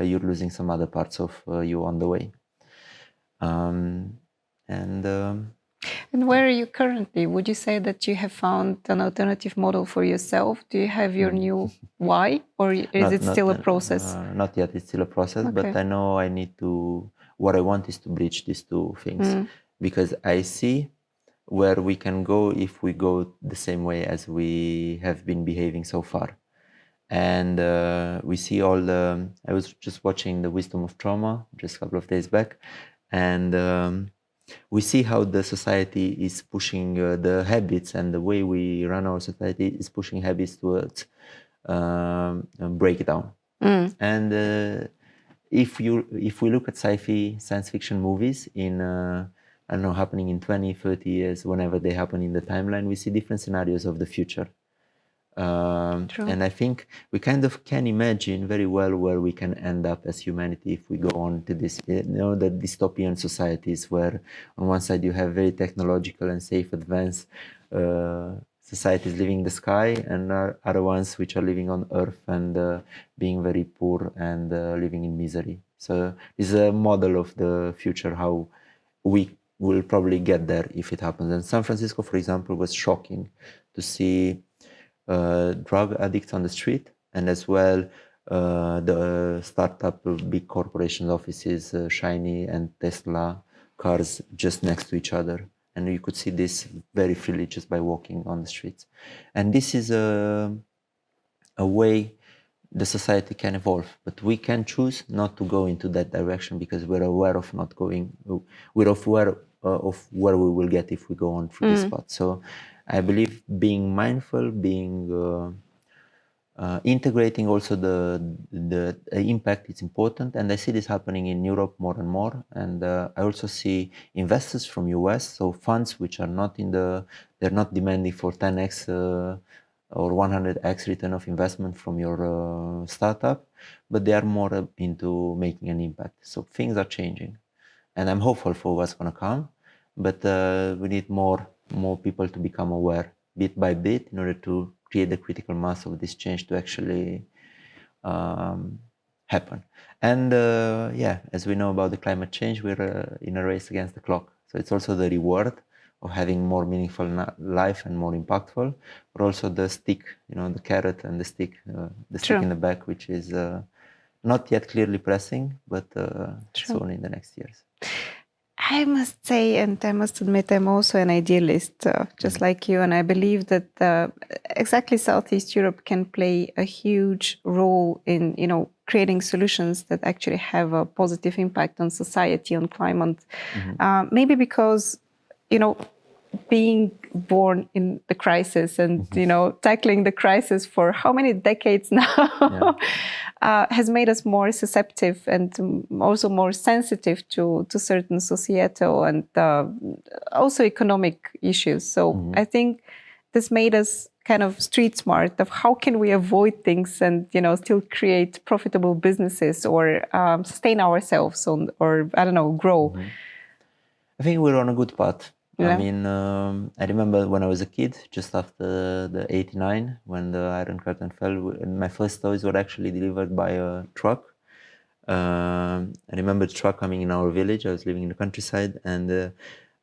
you're losing some other parts of you on the way. And where are you currently? Would you say that you have found an alternative model for yourself? Do you have your new why, or is it still a process? Not yet. It's still a process, but I know I need to. What I want is to bridge these two things, because I see where we can go if we go the same way as we have been behaving so far. And we see all the. I was just watching The Wisdom of Trauma just a couple of days back, and we see how the society is pushing the habits, and the way we run our society is pushing habits towards breakdown. And if we look at sci-fi science fiction movies in I don't know, happening in 20, 30 years, whenever they happen in the timeline, we see different scenarios of the future. And I think we kind of can imagine very well where we can end up as humanity if we go on to this, the dystopian societies where on one side you have very technological and safe, advanced societies living in the sky, and other ones which are living on Earth and being very poor and living in misery. So it's a model of the future, how we will probably get there if it happens. And San Francisco, for example, was shocking to see drug addicts on the street, and as well the startup big corporations offices, Shiny and Tesla cars just next to each other, and you could see this very freely just by walking on the streets. And this is a way the society can evolve, but we can choose not to go into that direction because we're aware of not going. We're aware of where we will get if we go on through this path. So I believe being mindful, being Integrating also the impact is important, and I see this happening in Europe more and more. And I also see investors from US, so funds which are not they're not demanding for 10x or 100x return of investment from your startup, but they are more into making an impact. So things are changing, and I'm hopeful for what's going to come. But we need more people to become aware, bit by bit, in order to create the critical mass of this change to actually happen. And as we know about the climate change, we're in a race against the clock. So it's also the reward of having more meaningful life and more impactful, but also the stick, the carrot and the stick, stick in the back, which is not yet clearly pressing, but soon in the next years. I must say, and I must admit, I'm also an idealist, just like you, and I believe that exactly Southeast Europe can play a huge role in, creating solutions that actually have a positive impact on society, on climate. Maybe because, being born in the crisis and, tackling the crisis for how many decades now has made us more susceptible and also more sensitive to certain societal and also economic issues. So I think this made us kind of street smart of how can we avoid things and, still create profitable businesses or sustain ourselves or I don't know, grow. I think we're on a good path. Yeah. I mean, I remember when I was a kid, just after the 89, when the Iron Curtain fell, my first toys were actually delivered by a truck. I remember the truck coming in our village. I was living in the countryside, and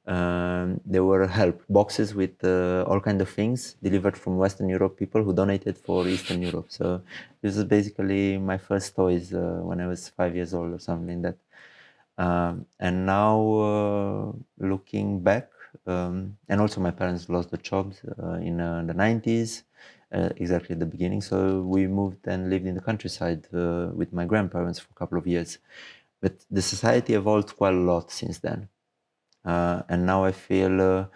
there were help boxes with all kinds of things delivered from Western Europe, people who donated for Eastern Europe. So this was basically my first toys when I was 5 years old or something like that. And now looking back, and also my parents lost their jobs in the 90s, exactly at the beginning. So we moved and lived in the countryside with my grandparents for a couple of years. But the society evolved quite a lot since then. And now I feel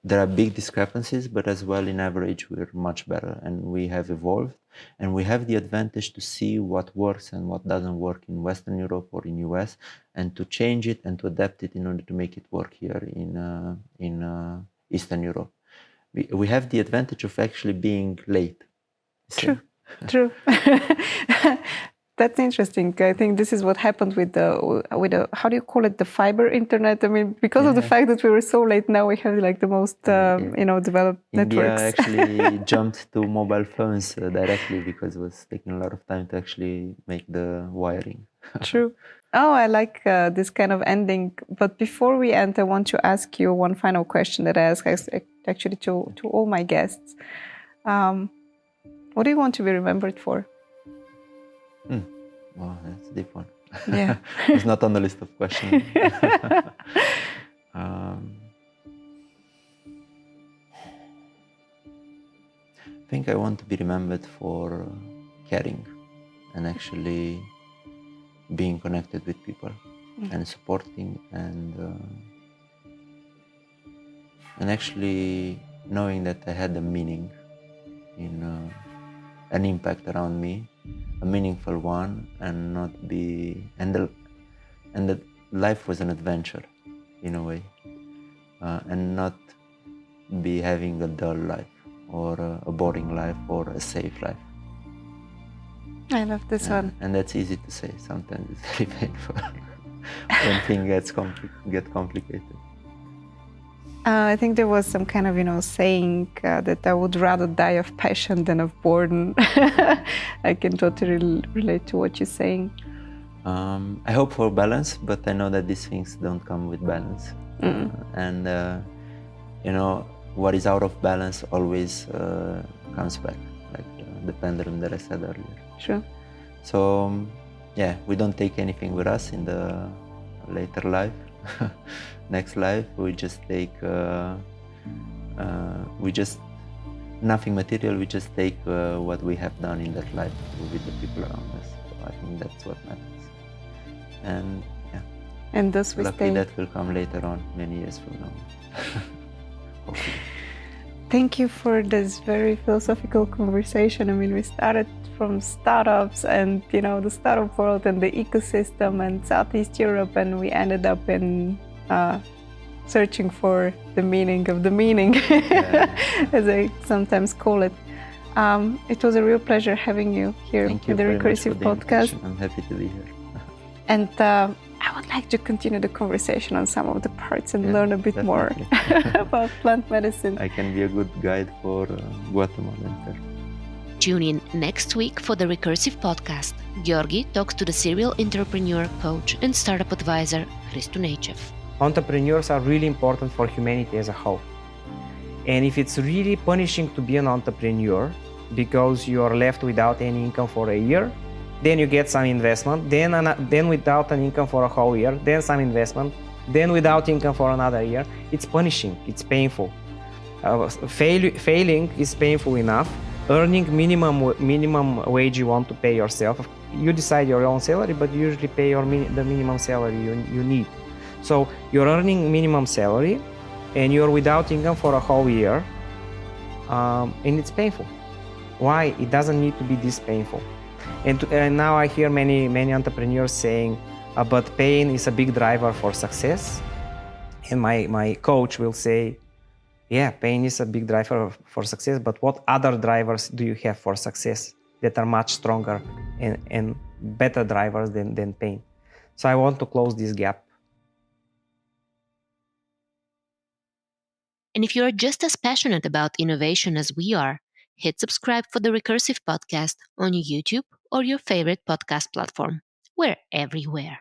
there are big discrepancies, but as well in average, we're much better and we have evolved. And we have the advantage to see what works and what doesn't work in Western Europe or in US, and to change it and to adapt it in order to make it work here in Eastern Europe. We have the advantage of actually being late. True. That's interesting. I think this is what happened with the how do you call it, the fiber internet? I mean, because of the fact that we were so late, now we have like the most developed India networks. actually jumped to mobile phones directly because it was taking a lot of time to actually make the wiring. True. Oh, I like this kind of ending. But before we end, I want to ask you one final question that I ask actually to all my guests. What do you want to be remembered for? Wow, that's a deep one. Yeah. It's not on the list of questions. I think I want to be remembered for caring and actually being connected with people and supporting and actually knowing that I had a meaning in an impact around me, a meaningful one, and that life was an adventure in a way, and not be having a dull life or a boring life or a safe life. I love this one. And that's easy to say. Sometimes it's very painful when things get complicated. I think there was some kind of, saying that I would rather die of passion than of boredom. I can totally relate to what you're saying. I hope for balance, but I know that these things don't come with balance. And, what is out of balance always comes back, like the pendulum that I said earlier. Sure. So, we don't take anything with us in the later life. Next life, we just take, nothing material, we just take what we have done in that life with the people around us. So I think that's what matters. And and thus we luckily stay. That will come later on, many years from now. Hopefully. Thank you for this very philosophical conversation. I mean, we started from startups and, the startup world and the ecosystem and Southeast Europe, and we ended up in searching for the meaning of the meaning, as I sometimes call it. It was a real pleasure having you here in the Recursive podcast. I'm happy to be here. And I would like to continue the conversation on some of the parts and learn a bit more about plant medicine. I can be a good guide for Guatemala. Tune in next week for the Recursive podcast. Georgi talks to the serial entrepreneur, coach, and startup advisor, Hristo Nečev. Entrepreneurs are really important for humanity as a whole. And if it's really punishing to be an entrepreneur because you are left without any income for a year, then you get some investment, then without an income for a whole year, then some investment, then without income for another year, it's punishing, it's painful. Failing is painful enough. Earning minimum wage you want to pay yourself. You decide your own salary, but you usually pay the minimum salary you need. So you're earning minimum salary and you're without income for a whole year, and it's painful. Why? It doesn't need to be this painful. And now I hear many entrepreneurs saying, but pain is a big driver for success. And my coach will say, yeah, pain is a big driver for success, but what other drivers do you have for success that are much stronger and better drivers than pain? So I want to close this gap. And if you're just as passionate about innovation as we are, hit subscribe for the Recursive podcast on YouTube or your favorite podcast platform. We're everywhere.